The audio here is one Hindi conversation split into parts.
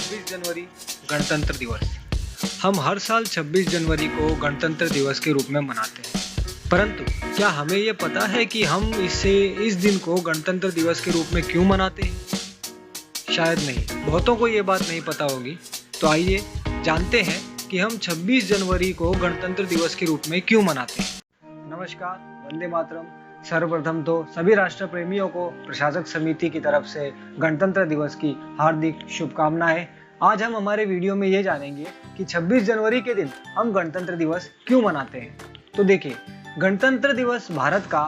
26 जनवरी गणतंत्र दिवस। हम हर साल 26 जनवरी को गणतंत्र दिवस के रूप में मनाते हैं, परंतु क्या हमें ये पता है कि हम इस दिन को गणतंत्र दिवस के रूप में क्यों मनाते हैं? शायद नहीं, बहुतों को ये बात नहीं पता होगी। तो आइए जानते हैं कि हम 26 जनवरी को गणतंत्र दिवस के रूप में क्यों मनाते हैं। नमस्कार, वंदे मातरम। सर्वप्रथम तो सभी राष्ट्र प्रेमियों को प्रशासक समिति की तरफ से गणतंत्र दिवस की हार्दिक शुभकामनाएं। आज हम हमारे वीडियो में ये जानेंगे कि 26 जनवरी के दिन हम गणतंत्र दिवस क्यों मनाते हैं। तो देखिए, गणतंत्र दिवस भारत का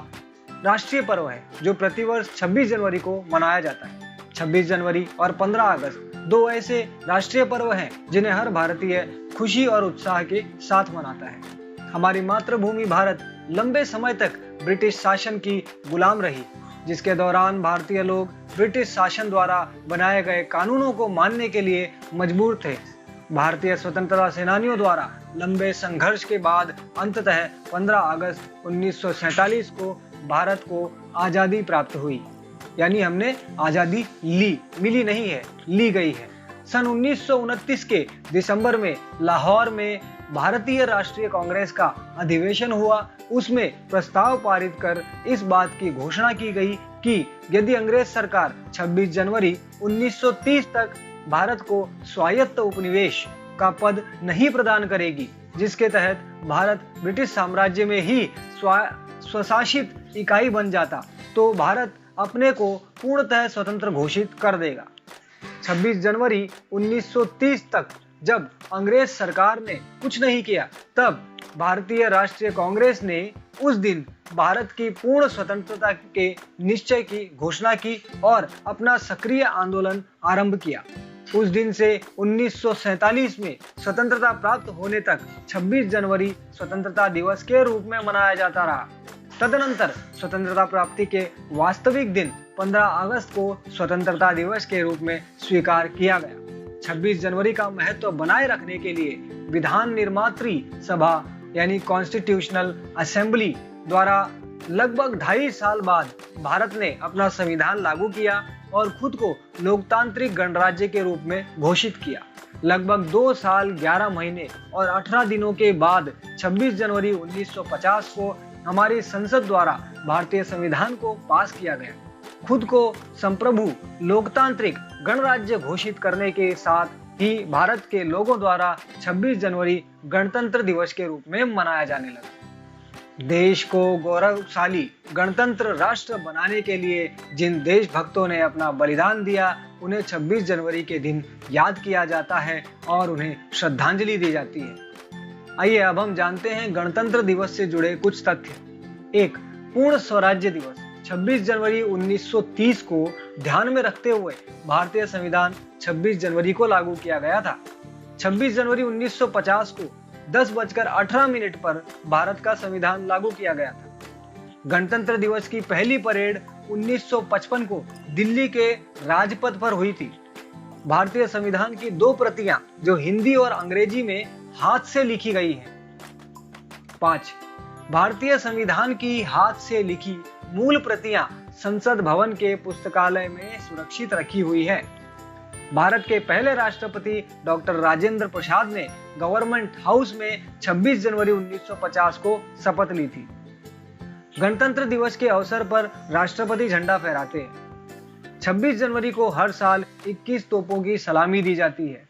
राष्ट्रीय पर्व है जो प्रतिवर्ष 26 जनवरी को मनाया जाता है। 26 जनवरी और 15 अगस्त दो ऐसे राष्ट्रीय पर्व हैं जिन्हें हर भारतीय खुशी और उत्साह के साथ मनाता है। हमारी मातृभूमि भारत लंबे समय तक ब्रिटिश शासन की गुलाम रही, जिसके दौरान भारतीय लोग ब्रिटिश शासन द्वारा बनाए गए कानूनों को मानने के लिए मजबूर थे। भारतीय स्वतंत्रता सेनानियों द्वारा लंबे संघर्ष के बाद अंततः 15 अगस्त 1947 को भारत को आज़ादी प्राप्त हुई। यानी हमने आज़ादी ली, मिली नहीं है, ली गई है। सन 1929 के दिसंबर में लाहौर में भारतीय राष्ट्रीय कांग्रेस का अधिवेशन हुआ। उसमें प्रस्ताव पारित कर इस बात की घोषणा की गई कि यदि अंग्रेज सरकार 26 जनवरी 1930 तक भारत को स्वायत्त उपनिवेश का पद नहीं प्रदान करेगी, जिसके तहत भारत ब्रिटिश साम्राज्य में ही स्वशासित इकाई बन जाता, तो भारत अपने को पूर्णतः स्वतंत्र घोषित कर देगा। 26 जनवरी 1930 तक जब अंग्रेज सरकार ने कुछ नहीं किया, तब भारतीय राष्ट्रीय कांग्रेस ने उस दिन भारत की पूर्ण स्वतंत्रता के निश्चय की घोषणा की और अपना सक्रिय आंदोलन आरंभ किया। उस दिन से 1947 में स्वतंत्रता प्राप्त होने तक 26 जनवरी स्वतंत्रता दिवस के रूप में मनाया जाता रहा। तदनंतर स्वतंत्रता प्राप्ति के वास्तविक दिन 15 अगस्त को स्वतंत्रता दिवस के रूप में स्वीकार किया गया। 26 जनवरी का महत्व बनाए रखने के लिए विधान निर्मात्री सभा यानी कॉन्स्टिट्यूशनल असेंबली द्वारा लगभग 2.5 साल बाद भारत ने अपना संविधान लागू किया और खुद को लोकतांत्रिक गणराज्य के रूप में घोषित किया। लगभग 2 साल 11 महीने और 18 दिनों के बाद 26 जनवरी 1950 को हमारी संसद द्वारा भारतीय संविधान को पास किया गया। खुद को संप्रभु लोकतांत्रिक गणराज्य घोषित करने के साथ ही भारत के लोगों द्वारा 26 जनवरी गणतंत्र दिवस के रूप में मनाया जाने लगा। देश को गौरवशाली गणतंत्र राष्ट्र बनाने के लिए जिन देशभक्तों ने अपना बलिदान दिया, उन्हें 26 जनवरी के दिन याद किया जाता है और उन्हें श्रद्धांजलि दी जाती है। आइए अब हम जानते हैं गणतंत्र दिवस से जुड़े कुछ तथ्य। 1. पूर्ण स्वराज्य दिवस। 26 जनवरी 1930 को ध्यान में रखते हुए भारतीय संविधान 26 जनवरी को लागू किया गया था। 26 जनवरी 1950 को 10:18 पर भारत का संविधान लागू किया गया था। गणतंत्र दिवस की पहली परेड 1955 को दिल्ली के राजपथ पर हुई थी। भारतीय संविधान की 2 प्रतियां जो हिंदी और अंग्रेजी में हाथ से लिखी गई हैं। 5. भारतीय संविधान की हाथ से लिखी मूल प्रतियां संसद भवन के पुस्तकालय में सुरक्षित रखी हुई है। भारत के पहले राष्ट्रपति डॉक्टर राजेंद्र प्रसाद ने गवर्नमेंट हाउस में 26 जनवरी 1950 को शपथ ली थी। गणतंत्र दिवस के अवसर पर राष्ट्रपति झंडा फहराते हैं। 26 जनवरी को हर साल 21 तोपों की सलामी दी जाती है।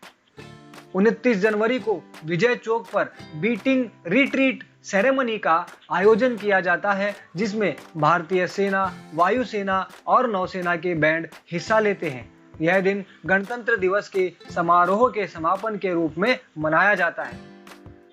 29 जनवरी को विजय चौक पर बीटिंग रिट्रीट सेरेमनी का आयोजन किया जाता है, जिसमें भारतीय सेना, वायुसेना और नौसेना के बैंड हिस्सा लेते हैं। यह दिन गणतंत्र दिवस के समारोह के समापन के रूप में मनाया जाता है।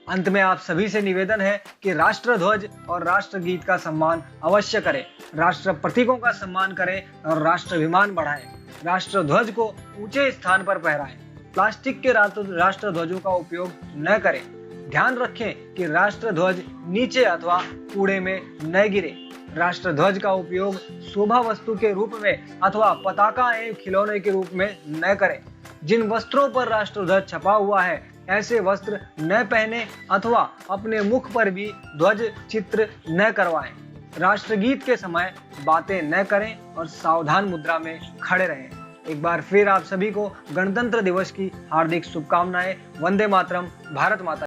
अंत में आप सभी से निवेदन है कि राष्ट्रध्वज और राष्ट्रगीत का सम्मान अवश्य करें, राष्ट्र प्रतीकों का सम्मान करें और राष्ट्राभिमान बढ़ाएं। राष्ट्रध्वज को ऊंचे स्थान पर फहराएं। प्लास्टिक के राष्ट्रध्वजों का उपयोग न करें। ध्यान रखें कि राष्ट्रध्वज नीचे अथवा कूड़े में न गिरे। राष्ट्रध्वज का उपयोग शोभा वस्तु के रूप में अथवा पताका एवं खिलौने के रूप में न करें। जिन वस्त्रों पर राष्ट्रध्वज छपा हुआ है, ऐसे वस्त्र न पहने अथवा अपने मुख पर भी ध्वज चित्र न करवाएं। राष्ट्रगीत के समय बातें न करें और सावधान मुद्रा में खड़े रहें। एक बार फिर आप सभी को गणतंत्र दिवस की हार्दिक शुभकामनाएं। वंदे मातरम। भारत माता